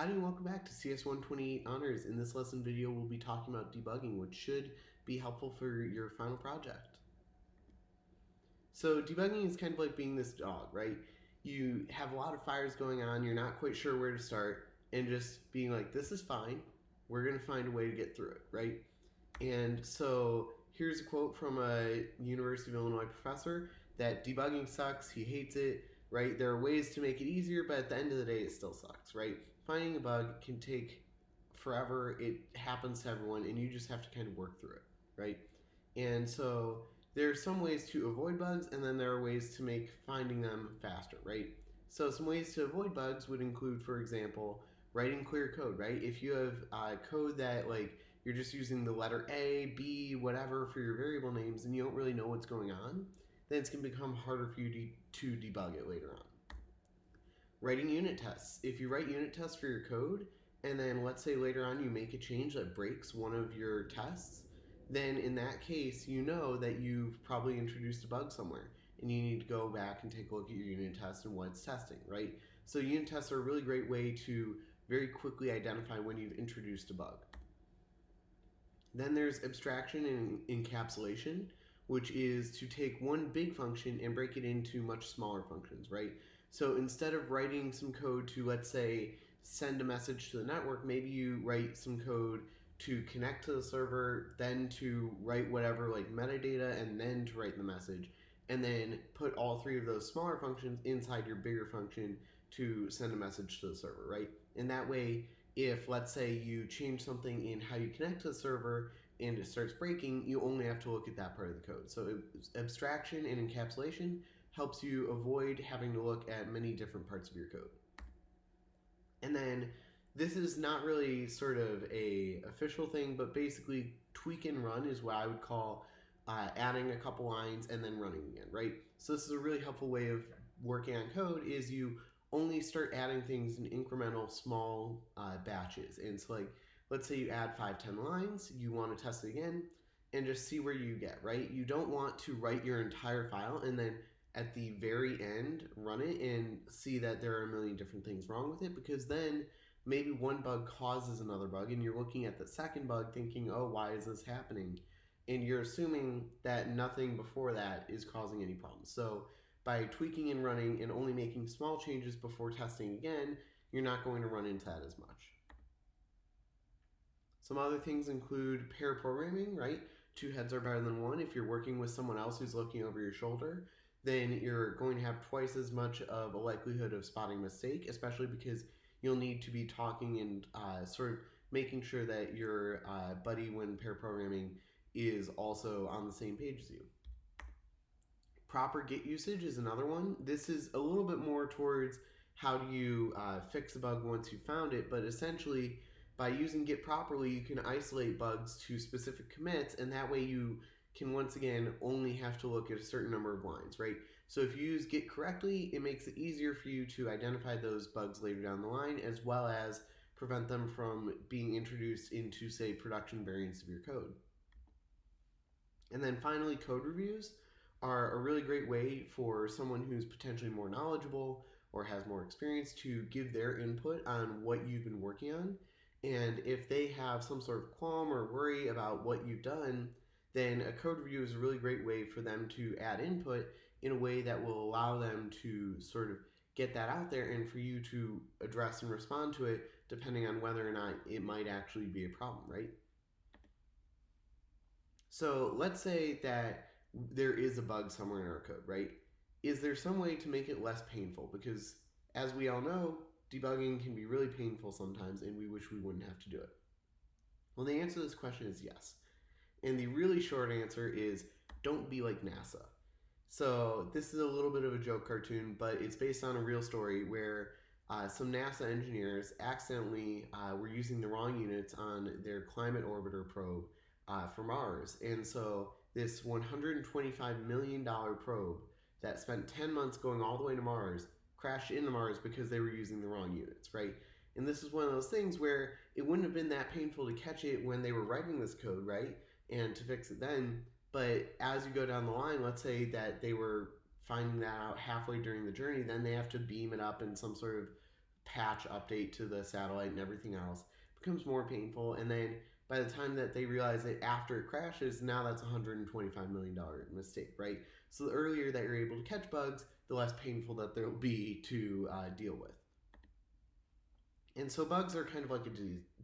Howdy and welcome back to CS 128 Honors. In this lesson video, we'll be talking about debugging, which should be helpful for your final project. So debugging is kind of like being this dog, right? You have a lot of fires going on, you're not quite sure where to start, and just being like, this is fine, we're going to find a way to get through it, right? And so here's a quote from a University of Illinois professor that debugging sucks, he hates it, right? There are ways to make it easier, but at the end of the day, it still sucks, right? Finding a bug can take forever. It happens to everyone, and you just have to kind of work through it, right? And so there are some ways to avoid bugs, and then there are ways to make finding them faster, right? So some ways to avoid bugs would include, for example, writing clear code, right? If you have code that like you're just using the letter A, B, whatever for your variable names, and you don't really know what's going on, then it's going to become harder for you to debug it later on. Writing unit tests. If you write unit tests for your code, and then let's say later on you make a change that breaks one of your tests, then in that case, you know that you've probably introduced a bug somewhere, and you need to go back and take a look at your unit test and what it's testing, right? So unit tests are a really great way to very quickly identify when you've introduced a bug. Then there's abstraction and encapsulation, which is to take one big function and break it into much smaller functions, right? So instead of writing some code to, let's say, send a message to the network, maybe you write some code to connect to the server, then to write whatever like metadata, and then to write the message, and then put all three of those smaller functions inside your bigger function to send a message to the server, right? And that way, if let's say you change something in how you connect to the server and it starts breaking, you only have to look at that part of the code. So abstraction and encapsulation helps you avoid having to look at many different parts of your code. And then this is not really sort of a official thing, but basically tweak and run is what I would call adding a couple lines and then running again, right? So this is a really helpful way of working on code is you only start adding things in incremental small batches. And so like, let's say you add 5-10 lines, you want to test it again and just see where you get, right? You don't want to write your entire file and then at the very end run it and see that there are a million different things wrong with it, because then maybe one bug causes another bug and you're looking at the second bug thinking, oh, why is this happening? And you're assuming that nothing before that is causing any problems. So by tweaking and running and only making small changes before testing again, you're not going to run into that as much. Some other things include pair programming, right? Two heads are better than one. If you're working with someone else who's looking over your shoulder, then you're going to have twice as much of a likelihood of spotting a mistake, especially because you'll need to be talking and sort of making sure that your buddy, when pair programming, is also on the same page as you. Proper Git usage is another one. This is a little bit more towards how do you fix a bug once you found it, but essentially by using Git properly, you can isolate bugs to specific commits, and that way you can once again only have to look at a certain number of lines, right? So if you use Git correctly, it makes it easier for you to identify those bugs later down the line, as well as prevent them from being introduced into, say, production variants of your code. And then finally, code reviews are a really great way for someone who's potentially more knowledgeable or has more experience to give their input on what you've been working on. And if they have some sort of qualm or worry about what you've done, then a code review is a really great way for them to add input in a way that will allow them to sort of get that out there and for you to address and respond to it depending on whether or not it might actually be a problem, right? So let's say that there is a bug somewhere in our code, right? Is there some way to make it less painful? Because as we all know, debugging can be really painful sometimes and we wish we wouldn't have to do it. Well, the answer to this question is yes. And the really short answer is don't be like NASA. So this is a little bit of a joke cartoon, but it's based on a real story where some NASA engineers accidentally were using the wrong units on their climate orbiter probe for Mars. And so this $125 million probe that spent 10 months going all the way to Mars crashed into Mars because they were using the wrong units, right? And this is one of those things where it wouldn't have been that painful to catch it when they were writing this code, right? And to fix it then. But as you go down the line, let's say that they were finding that out halfway during the journey, then they have to beam it up in some sort of patch update to the satellite and everything else. It becomes more painful, and then by the time that they realize that after it crashes, now that's a $125 million mistake, right? So the earlier that you're able to catch bugs, the less painful that they'll be to deal with. And so bugs are kind of like a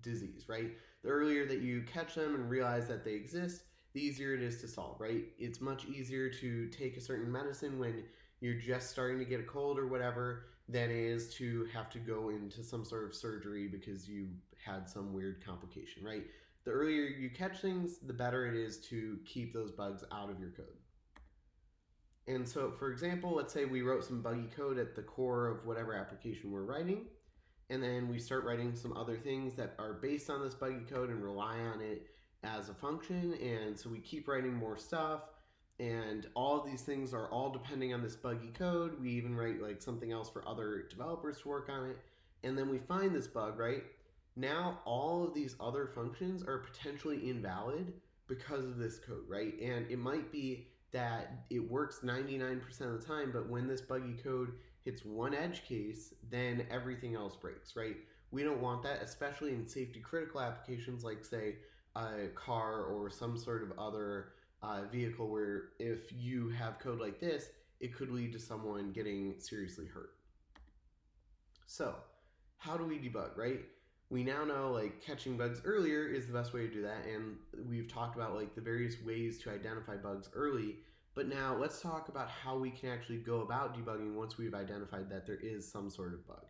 disease, right? The earlier that you catch them and realize that they exist, the easier it is to solve, right? It's much easier to take a certain medicine when you're just starting to get a cold or whatever than it is to have to go into some sort of surgery because you had some weird complication, right? The earlier you catch things, the better it is to keep those bugs out of your code. And so, for example, let's say we wrote some buggy code at the core of whatever application we're writing, and then we start writing some other things that are based on this buggy code and rely on it as a function. And so we keep writing more stuff, and all of these things are all depending on this buggy code. We even write like something else for other developers to work on it, and then we find this bug, right? Now all of these other functions are potentially invalid because of this code, right? And it might be that it works 99% of the time, but when this buggy code hits one edge case, then everything else breaks, right? We don't want that, especially in safety critical applications like, say, a car or some sort of other vehicle where if you have code like this, it could lead to someone getting seriously hurt. So, how do we debug, right? We now know like catching bugs earlier is the best way to do that, and we've talked about like the various ways to identify bugs early. But now let's talk about how we can actually go about debugging once we've identified that there is some sort of bug.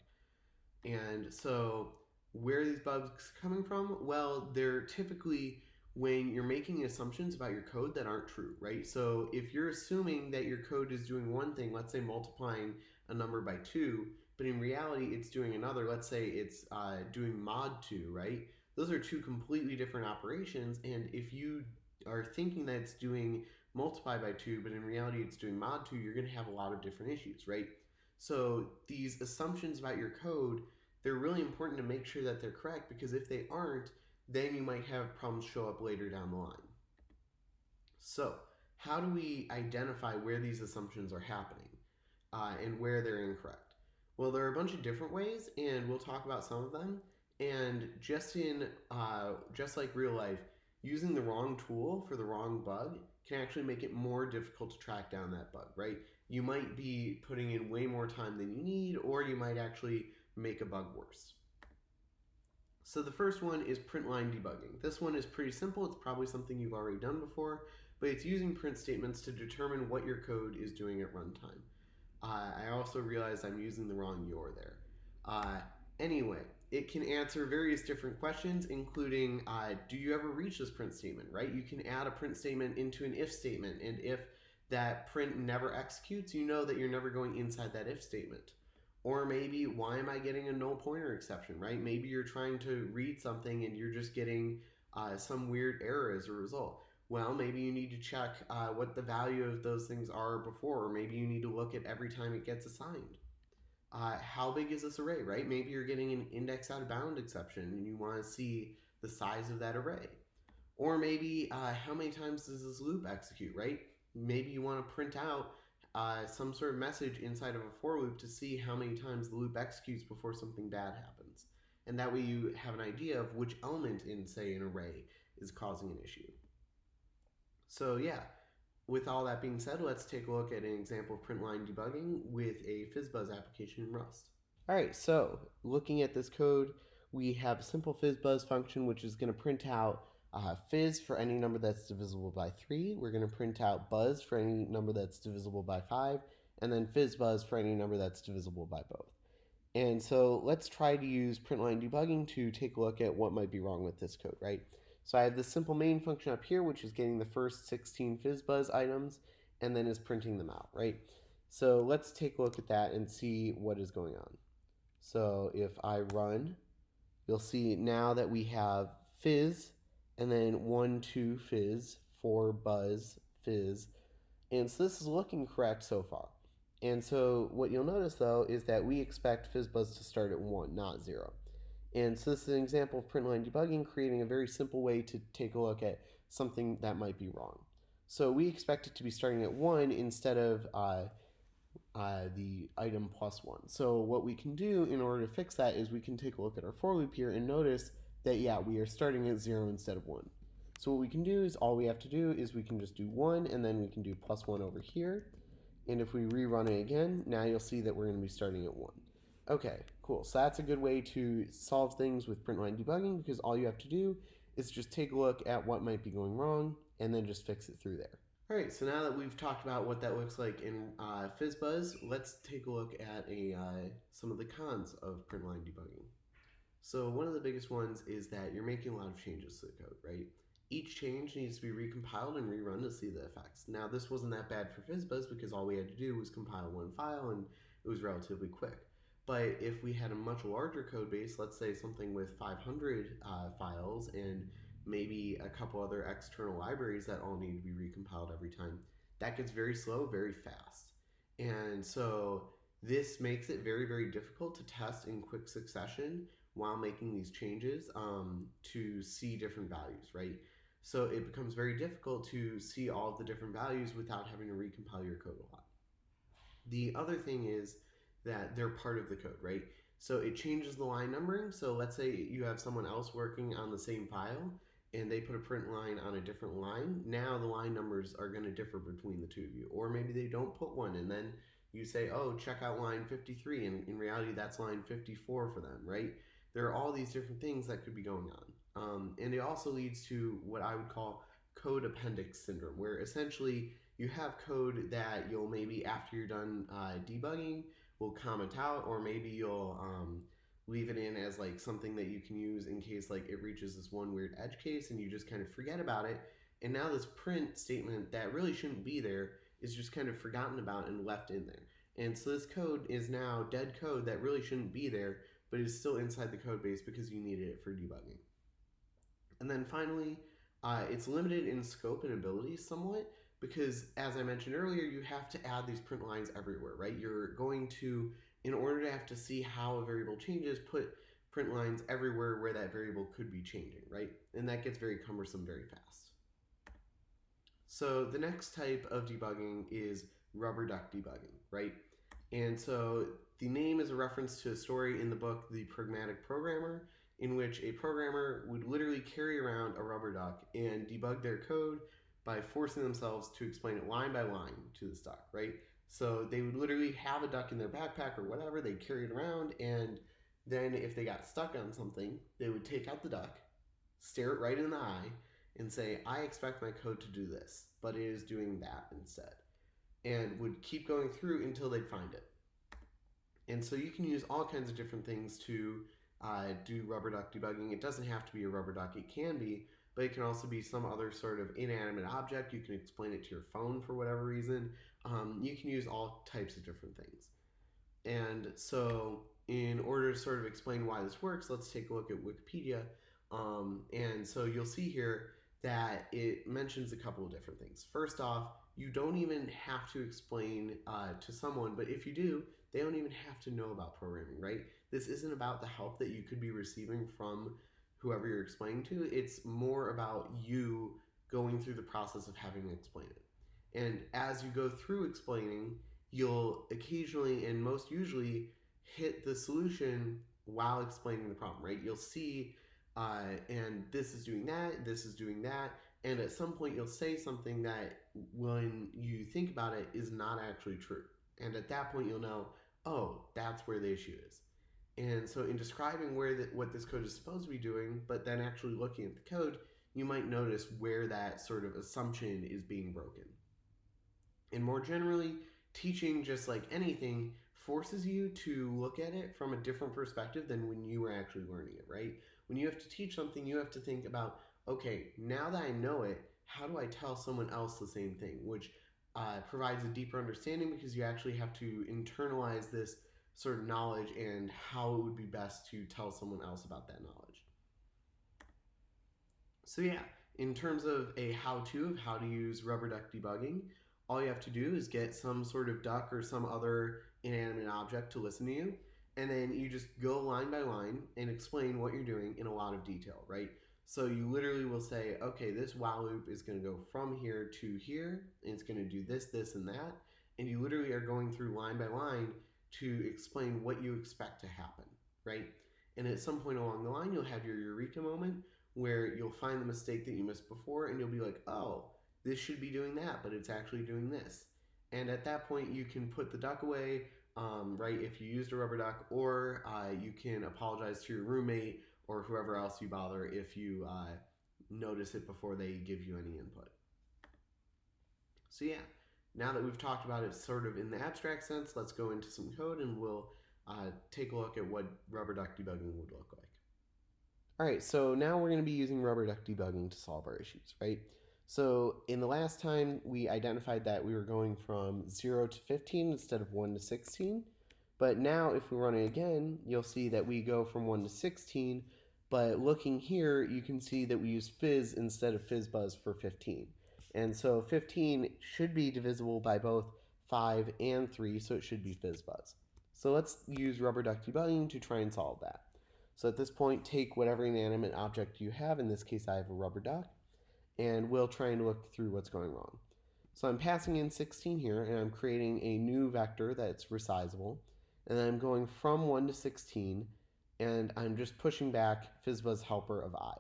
And so where are these bugs coming from? Well, they're typically when you're making assumptions about your code that aren't true, right? So if you're assuming that your code is doing one thing, let's say multiplying a number by 2, but in reality it's doing another, let's say it's doing mod 2, right? Those are two completely different operations, and if you are thinking that it's doing multiply by 2, but in reality it's doing mod 2, you're going to have a lot of different issues, right? So these assumptions about your code, they're really important to make sure that they're correct, because if they aren't, then you might have problems show up later down the line. So how do we identify where these assumptions are happening and where they're incorrect? Well, there are a bunch of different ways, and we'll talk about some of them. And just like real life, using the wrong tool for the wrong bug can actually make it more difficult to track down that bug, right? You might be putting in way more time than you need, or you might actually make a bug worse. So the first one is print line debugging. This one is pretty simple. It's probably something you've already done before, but it's using print statements to determine what your code is doing at runtime. I also realized I'm using the wrong "your" there. Anyway, it can answer various different questions, including do you ever reach this print statement, right? You can add a print statement into an if statement, and if that print never executes, you know that you're never going inside that if statement. Or maybe, why am I getting a null pointer exception, right? Maybe you're trying to read something and you're just getting some weird error as a result. Well, maybe you need to check what the value of those things are before, or maybe you need to look at every time it gets assigned. How big is this array, right? Maybe you're getting an index out of bound exception and you want to see the size of that array. Or maybe how many times does this loop execute, right? Maybe you want to print out some sort of message inside of a for loop to see how many times the loop executes before something bad happens. And that way you have an idea of which element in, say, an array is causing an issue. So yeah, with all that being said, let's take a look at an example of print line debugging with a FizzBuzz application in Rust. All right, so looking at this code, we have a simple FizzBuzz function which is going to print out fizz for any number that's divisible by 3. We're going to print out buzz for any number that's divisible by 5, and then FizzBuzz for any number that's divisible by both. And so let's try to use print line debugging to take a look at what might be wrong with this code, right? So I have this simple main function up here, which is getting the first 16 FizzBuzz items and then is printing them out, right? So let's take a look at that and see what is going on. So if I run, you'll see now that we have fizz and then 1, 2 fizz, 4 buzz, fizz. And so this is looking correct so far. And so what you'll notice though is that we expect FizzBuzz to start at 1, not 0. And so this is an example of print line debugging, creating a very simple way to take a look at something that might be wrong. So we expect it to be starting at 1 instead of the item +1. So what we can do in order to fix that is we can take a look at our for loop here and notice that, yeah, we are starting at 0 instead of 1. So what we can do is all we have to do is we can just do 1, and then we can do +1 over here. And if we rerun it again, now you'll see that we're going to be starting at 1. Okay, cool. So that's a good way to solve things with print line debugging, because all you have to do is just take a look at what might be going wrong and then just fix it through there. All right, so now that we've talked about what that looks like in FizzBuzz, let's take a look at some of the cons of print line debugging. So one of the biggest ones is that you're making a lot of changes to the code, right? Each change needs to be recompiled and rerun to see the effects. Now, this wasn't that bad for FizzBuzz because all we had to do was compile one file and it was relatively quick. But if we had a much larger code base, let's say something with 500 files and maybe a couple other external libraries that all need to be recompiled every time, that gets very slow very fast. And so this makes it very, very difficult to test in quick succession while making these changes to see different values, right? So it becomes very difficult to see all of the different values without having to recompile your code a lot. The other thing is that they're part of the code, right? So it changes the line numbering. So let's say you have someone else working on the same file and they put a print line on a different line. Now the line numbers are going to differ between the two of you. Or maybe they don't put one and then you say, oh, check out line 53, and in reality that's line 54 for them, right? There are all these different things that could be going on. And it also leads to what I would call code appendix syndrome, where essentially you have code that you'll maybe after you're done debugging will comment out, or maybe you'll leave it in as like something that you can use in case like it reaches this one weird edge case and you just kind of forget about it. And now this print statement that really shouldn't be there is just kind of forgotten about and left in there. And so this code is now dead code that really shouldn't be there, but is still inside the code base because you needed it for debugging. And then finally, it's limited in scope and ability somewhat because, as I mentioned earlier, you have to add these print lines everywhere, right? You're going to, in order to have to see how a variable changes, put print lines everywhere where that variable could be changing, right? And that gets very cumbersome very fast. So the next type of debugging is rubber duck debugging, right? And so the name is a reference to a story in the book, The Pragmatic Programmer, in which a programmer would literally carry around a rubber duck and debug their code by forcing themselves to explain it line by line to this duck, right? So they would literally have a duck in their backpack or whatever, they'd carry it around, and then if they got stuck on something, they would take out the duck, stare it right in the eye, and say, I expect my code to do this, but it is doing that instead. And would keep going through until they'd find it. And so you can use all kinds of different things to do rubber duck debugging. It doesn't have to be a rubber duck, it can be, but it can also be some other sort of inanimate object. You can explain it to your phone for whatever reason. You can use all types of different things. And so in order to sort of explain why this works, let's take a look at Wikipedia. And so you'll see here that it mentions a couple of different things. First off, you don't even have to explain to someone, but if you do, they don't even have to know about programming, right? This isn't about the help that you could be receiving from whoever you're explaining to. It's more about you going through the process of having to explain it. And as you go through explaining, you'll occasionally and most usually hit the solution while explaining the problem, right? You'll see, and this is doing that, this is doing that, and at some point you'll say something that when you think about it is not actually true. And at that point you'll know, oh, that's where the issue is. And so in describing what this code is supposed to be doing, but then actually looking at the code, you might notice where that sort of assumption is being broken. And more generally, teaching, just like anything, forces you to look at it from a different perspective than when you were actually learning it, right? When you have to teach something, you have to think about, okay, now that I know it, how do I tell someone else the same thing? Which provides a deeper understanding because you actually have to internalize this sort of knowledge and how it would be best to tell someone else about that knowledge. So yeah, in terms of a how-to of how to use rubber duck debugging, all you have to do is get some sort of duck or some other inanimate object to listen to you, and then you just go line by line and explain what you're doing in a lot of detail, right? So you literally will say, okay, this while loop is going to go from here to here, and it's going to do this, this, and that. and you literally are going through line by line to explain what you expect to happen, right? And at some point along the line, you'll have your eureka moment where you'll find the mistake that you missed before, and you'll be like, oh, this should be doing that, but it's actually doing this. And at that point, you can put the duck away, right, if you used a rubber duck, or you can apologize to your roommate or whoever else you bother if you notice it before they give you any input. So yeah, now that we've talked about it sort of in the abstract sense, let's go into some code and we'll take a look at what rubber duck debugging would look like. All right, so now we're going to be using rubber duck debugging to solve our issues, right? So in the last time, we identified that we were going from 0 to 15 instead of 1 to 16. But now if we run it again, you'll see that we go from 1 to 16. But looking here, you can see that we use fizz instead of fizzbuzz for 15. And so 15 should be divisible by both 5 and 3, so it should be fizzbuzz. So let's use rubber duck debugging to try and solve that. So at this point, take whatever inanimate object you have. In this case, I have a rubber duck. And we'll try and look through what's going wrong. So I'm passing in 16 here, and I'm creating a new vector that's resizable. And then I'm going from 1 to 16, and I'm just pushing back fizzbuzz helper of I.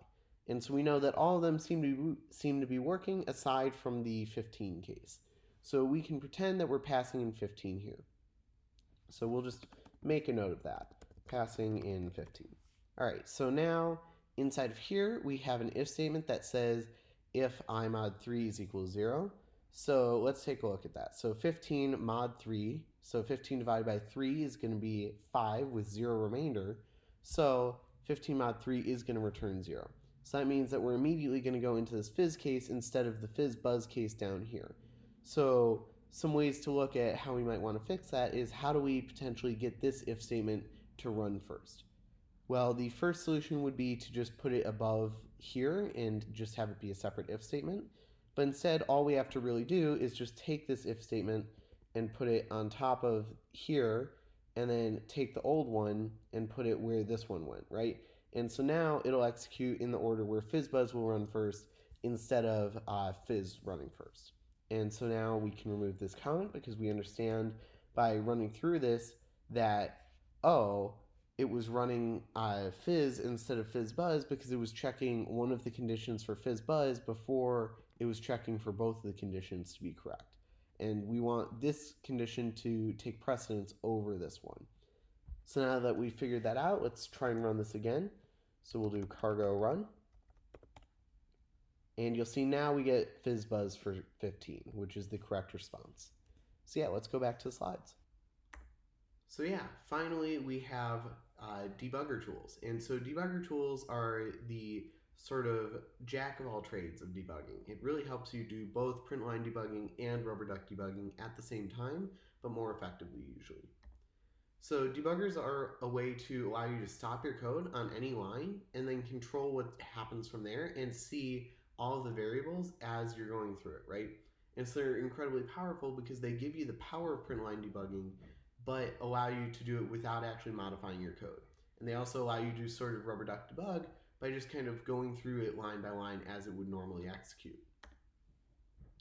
And so we know that all of them seem to be working aside from the 15 case. So we can pretend that we're passing in 15 here. So we'll just make a note of that, passing in 15. All right, so now inside of here, we have an if statement that says if I mod 3 is equal to 0. So let's take a look at that. So 15 mod 3, so 15 divided by 3 is going to be 5 with 0 remainder. So 15 mod 3 is going to return 0. So that means that we're immediately going to go into this fizz case instead of the fizz buzz case down here. So some ways to look at how we might want to fix that is how do we potentially get this if statement to run first? Well, the first solution would be to just put it above here and just have it be a separate if statement. But instead, all we have to really do is just take this if statement and put it on top of here, and then take the old one and put it where this one went, right? And so now it'll execute in the order where fizzbuzz will run first instead of fizz running first. And so now we can remove this comment because we understand by running through this that, oh, it was running fizz instead of fizzbuzz because it was checking one of the conditions for fizzbuzz before it was checking for both of the conditions to be correct. And we want this condition to take precedence over this one. So now that we figured that out, let's try and run this again. So we'll do cargo run. And you'll see now we get fizzbuzz for 15, which is the correct response. So yeah, let's go back to the slides. So yeah, finally we have debugger tools. And so debugger tools are the sort of jack of all trades of debugging. It really helps you do both print line debugging and rubber duck debugging at the same time, but more effectively usually. So debuggers are a way to allow you to stop your code on any line and then control what happens from there and see all of the variables as you're going through it, right? And so they're incredibly powerful because they give you the power of print line debugging, but allow you to do it without actually modifying your code. And they also allow you to sort of rubber duck debug by just kind of going through it line by line as it would normally execute.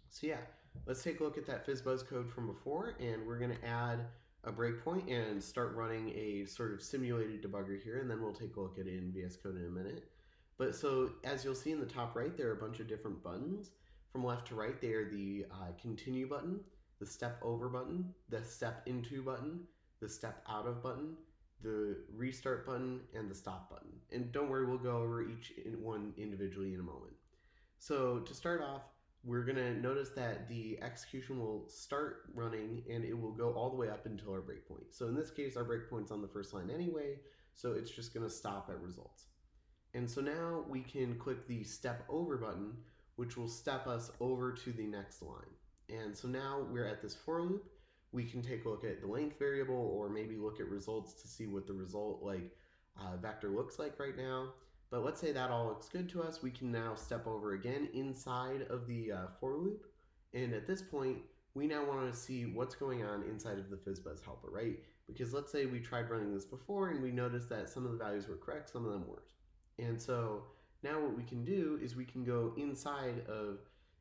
So yeah, let's take a look at that fizzbuzz code from before, and we're going to add a breakpoint and start running a sort of simulated debugger here, and then we'll take a look at it in VS Code in a minute. But so as you'll see in the top right, there are a bunch of different buttons. From left to right, they are the continue button, the step over button, the step into button, the step out of button, the restart button, and the stop button. And don't worry, we'll go over each one individually in a moment. So to start off, we're going to notice that the execution will start running and it will go all the way up until our breakpoint. So in this case, our breakpoint's on the first line anyway, so it's just going to stop at results. And so now we can click the step over button, which will step us over to the next line. And so now we're at this for loop. We can take a look at the length variable or maybe look at results to see what the result vector looks like right now. But let's say that all looks good to us. We can now step over again inside of the for loop. And at this point, we now want to see what's going on inside of the fizzbuzz helper, right? Because let's say we tried running this before and we noticed that some of the values were correct, some of them weren't. And so now what we can do is we can go inside of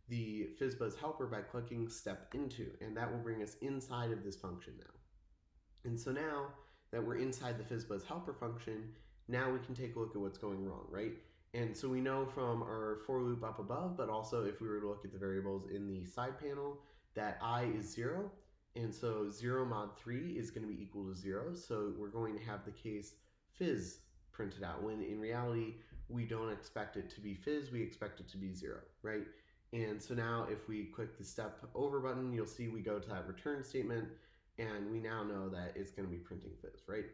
the FizzBuzz helper by clicking step into, and that will bring us inside of this function now. And so now that we're inside the FizzBuzz helper function, now we can take a look at what's going wrong, right? And so we know from our for loop up above, but also if we were to look at the variables in the side panel, that I is 0, and so 0 mod 3 is going to be equal to 0, so we're going to have the case fizz printed out, when in reality we don't expect it to be fizz, we expect it to be 0, right? And so now if we click the step over button, you'll see we go to that return statement, and we now know that it's going to be printing fizz, right?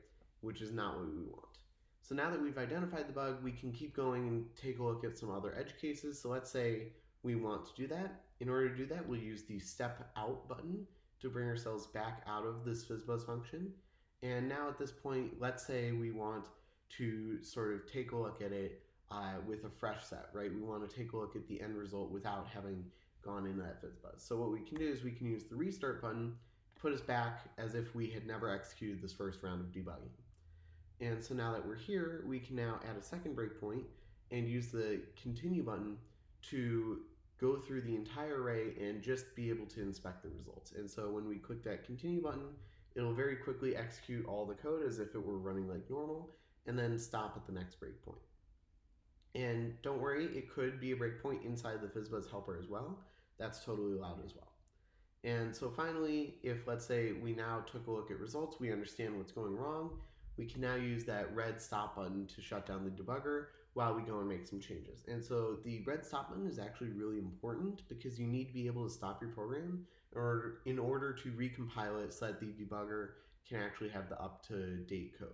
Which is not what we want. So now that we've identified the bug, we can keep going and take a look at some other edge cases. So let's say we want to do that. In order to do that, we'll use the step out button to bring ourselves back out of this FizzBuzz function. And now at this point, let's say we want to sort of take a look at it with a fresh set, right? We want to take a look at the end result without having gone into that FizzBuzz. So what we can do is we can use the restart button to put us back as if we had never executed this first round of debugging. And so now that we're here, we can now add a second breakpoint and use the continue button to go through the entire array and just be able to inspect the results. And so when we click that continue button, it'll very quickly execute all the code as if it were running like normal, and then stop at the next breakpoint. And don't worry, it could be a breakpoint inside the FizzBuzz helper as well. That's totally allowed as well. And so finally, if let's say we now took a look at results, we understand what's going wrong, we can now use that red stop button to shut down the debugger while we go and make some changes. And so the red stop button is actually really important because you need to be able to stop your program in order to recompile it so that the debugger can actually have the up-to-date code.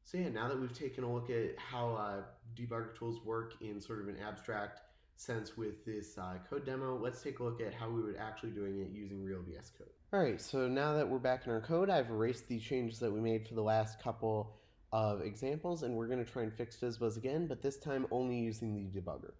So yeah, now that we've taken a look at how debugger tools work in sort of an abstract sense with this code demo, let's take a look at how we would actually doing it using real VS Code. Alright, so now that we're back in our code, I've erased the changes that we made for the last couple of examples, and we're going to try and fix FizzBuzz again, but this time only using the debugger.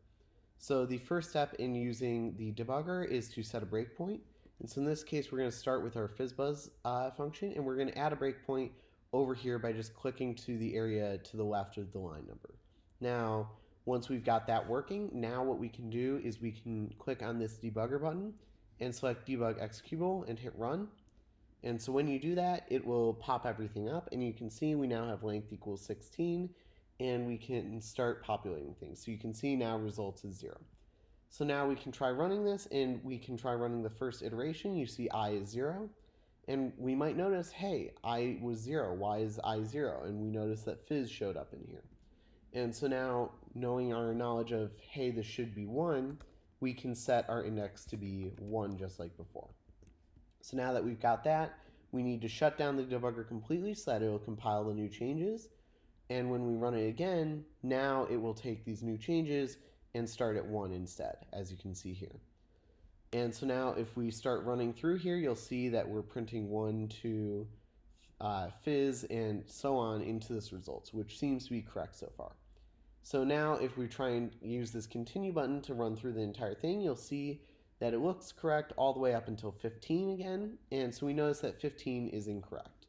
So the first step in using the debugger is to set a breakpoint. And so in this case, we're going to start with our FizzBuzz function, and we're going to add a breakpoint over here by just clicking to the area to the left of the line number. Now, once we've got that working, now what we can do is we can click on this debugger button and select debug executable and hit run. And so when you do that, it will pop everything up, and you can see we now have length equals 16, and we can start populating things. So you can see now results is 0. So now we can try running this, and we can try running the first iteration. You see I is 0, and we might notice, hey, I was 0. Why is I 0? And we notice that fizz showed up in here. And so now, knowing our knowledge of, hey, this should be 1, we can set our index to be 1 just like before. So now that we've got that, we need to shut down the debugger completely so that it will compile the new changes. And when we run it again, now it will take these new changes and start at 1 instead, as you can see here. And so now if we start running through here, you'll see that we're printing 1 to fizz and so on into this results, which seems to be correct so far. So now if we try and use this continue button to run through the entire thing, you'll see that it looks correct all the way up until 15 again, and so we notice that 15 is incorrect.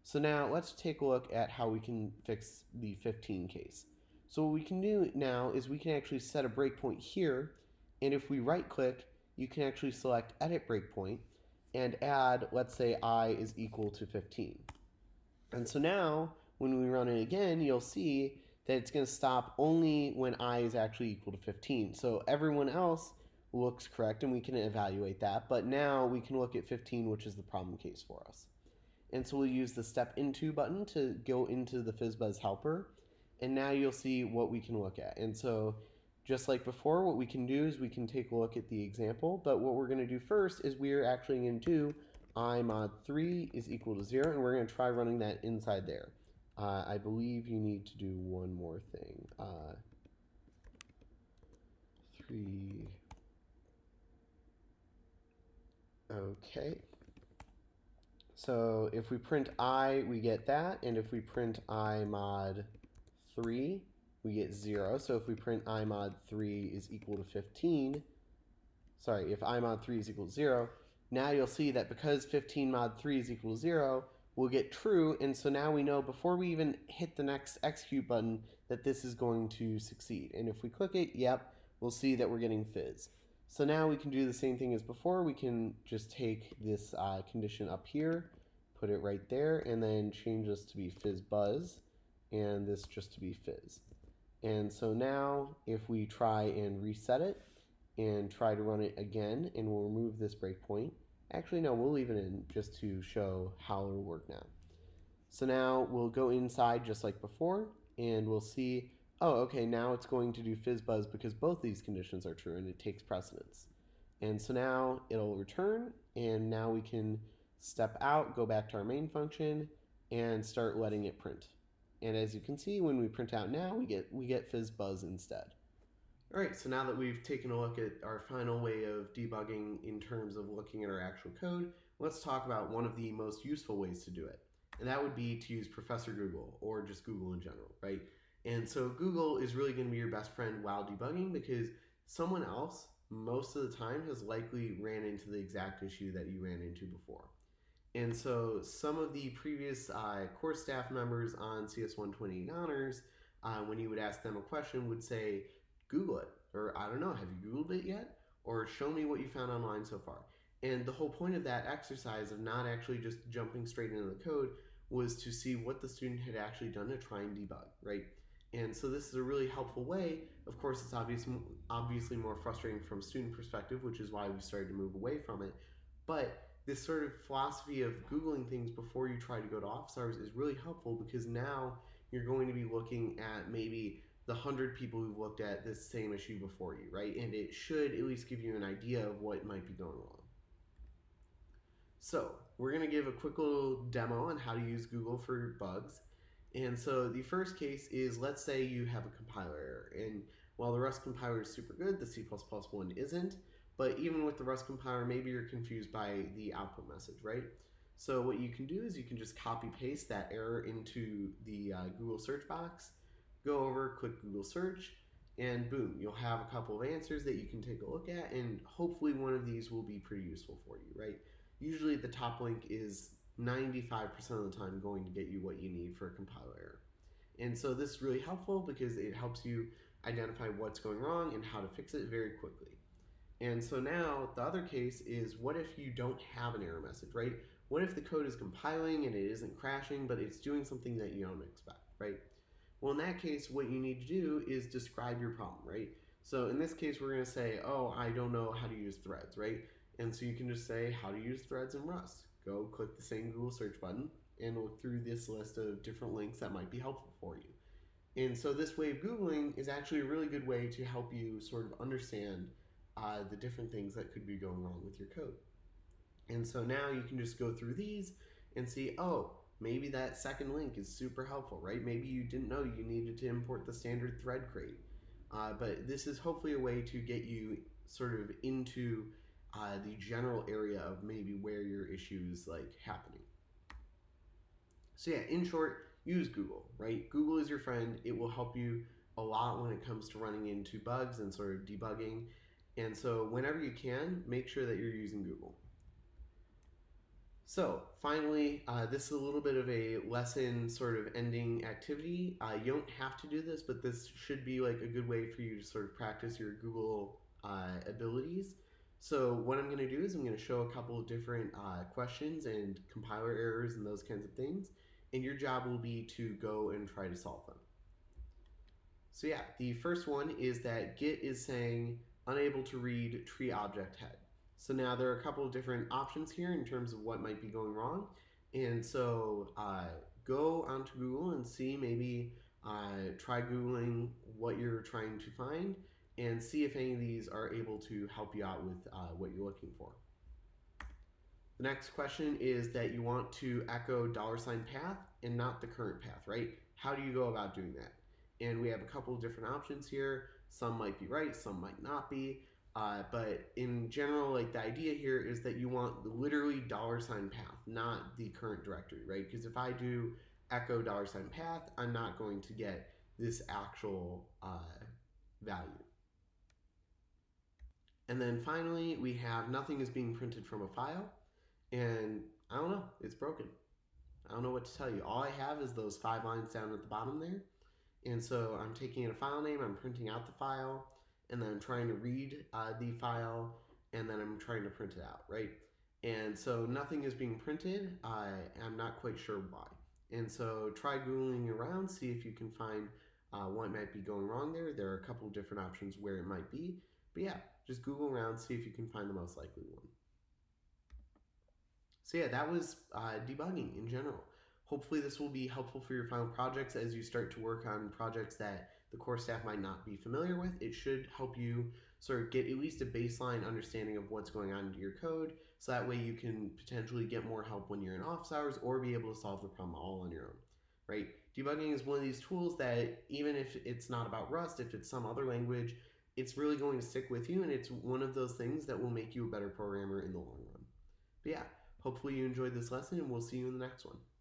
So now let's take a look at how we can fix the 15 case. So what we can do now is we can actually set a breakpoint here, and if we right click, you can actually select edit breakpoint and add, let's say I is equal to 15. And so now when we run it again, you'll see that it's going to stop only when I is actually equal to 15. So everyone else looks correct, and we can evaluate that, but now we can look at 15, which is the problem case for us. And so we'll use the step into button to go into the FizzBuzz helper, and now you'll see what we can look at. And so just like before, what we can do is we can take a look at the example, but what we're going to do first is we're actually going to do I mod 3 is equal to 0, and we're going to try running that inside there. I believe you need to do one more thing. 3. Okay. So if we print I, we get that, and if we print I mod 3, we get 0. So if we print I mod 3 is equal to 15, sorry, if I mod 3 is equal to 0, now you'll see that because 15 mod 3 is equal to 0, we'll get true, and so now we know before we even hit the next execute button that this is going to succeed. And if we click it, yep, we'll see that we're getting fizz. So now we can do the same thing as before. We can just take this condition up here, put it right there, and then change this to be fizz buzz, and this just to be fizz. And so now if we try and reset it and try to run it again, and we'll remove this breakpoint. Actually, no, we'll leave it in just to show how it'll work now. So now we'll go inside just like before, and we'll see, oh, okay, now it's going to do fizz buzz because both these conditions are true and it takes precedence. And so now it'll return, and now we can step out, go back to our main function, and start letting it print. And as you can see, when we print out now, we get fizz buzz instead. All right, so now that we've taken a look at our final way of debugging in terms of looking at our actual code, let's talk about one of the most useful ways to do it. And that would be to use Professor Google, or just Google in general, right? And so Google is really going to be your best friend while debugging, because someone else, most of the time, has likely ran into the exact issue that you ran into before. And so some of the previous course staff members on CS 128 Honors, when you would ask them a question, would say, Google it, or I don't know, have you Googled it yet? Or show me what you found online so far. And the whole point of that exercise of not actually just jumping straight into the code was to see what the student had actually done to try and debug, right? And so this is a really helpful way. Of course, it's obviously more frustrating from a student perspective, which is why we started to move away from it. But this sort of philosophy of Googling things before you try to go to office hours is really helpful, because now you're going to be looking at maybe the 100 people who've looked at this same issue before you, right? And it should at least give you an idea of what might be going wrong. So we're going to give a quick little demo on how to use Google for bugs. And so the first case is, let's say you have a compiler error. And while the Rust compiler is super good, the C++ one isn't. But even with the Rust compiler, maybe you're confused by the output message, right? So what you can do is you can just copy paste that error into the Google search box, go over, click Google search, and boom, you'll have a couple of answers that you can take a look at, and hopefully one of these will be pretty useful for you, right? Usually the top link is 95% of the time going to get you what you need for a compiler error. And so this is really helpful because it helps you identify what's going wrong and how to fix it very quickly. And so now the other case is, what if you don't have an error message, right? What if the code is compiling and it isn't crashing, but it's doing something that you don't expect, right? Well, in that case, what you need to do is describe your problem, right? So in this case, we're going to say, oh, I don't know how to use threads, right? And so you can just say how to use threads in Rust. Go click the same Google search button and look through this list of different links that might be helpful for you. And so this way of Googling is actually a really good way to help you sort of understand the different things that could be going wrong with your code. And so now you can just go through these and see, oh, maybe that second link is super helpful, right? Maybe you didn't know you needed to import the standard thread crate. But this is hopefully a way to get you sort of into the general area of maybe where your issue is like happening. So yeah, in short, use Google, right? Google is your friend. It will help you a lot when it comes to running into bugs and sort of debugging. And so whenever you can, make sure that you're using Google. So finally, this is a little bit of a lesson sort of ending activity. You don't have to do this, but this should be like a good way for you to sort of practice your Google abilities. So what I'm going to do is I'm going to show a couple of different questions and compiler errors and those kinds of things. And your job will be to go and try to solve them. So yeah, the first one is that Git is saying unable to read tree object head. So now there are a couple of different options here in terms of what might be going wrong. And so go onto Google and see, maybe try Googling what you're trying to find and see if any of these are able to help you out with what you're looking for. The next question is that you want to echo $path and not the current path, right? How do you go about doing that? And we have a couple of different options here. Some might be right, some might not be. But in general, like the idea here is that you want literally $path, not the current directory, right? Because if I do echo $path, I'm not going to get this actual value. And then finally, we have nothing is being printed from a file. And I don't know, it's broken. I don't know what to tell you. All I have is those 5 lines down at the bottom there. And so I'm taking in a file name, I'm printing out the file, and then I'm trying to read the file, and then I'm trying to print it out, right? And so nothing is being printed. I'm not quite sure why. And so try Googling around, see if you can find what might be going wrong there. There are a couple of different options where it might be. But yeah, just Google around, see if you can find the most likely one. So yeah, that was debugging in general. Hopefully this will be helpful for your final projects as you start to work on projects that the core staff might not be familiar with. It should help you sort of get at least a baseline understanding of what's going on in your code, so that way you can potentially get more help when you're in office hours or be able to solve the problem all on your own, right? Debugging is one of these tools that even if it's not about Rust, if it's some other language, it's really going to stick with you, and it's one of those things that will make you a better programmer in the long run. But yeah, hopefully you enjoyed this lesson, and we'll see you in the next one.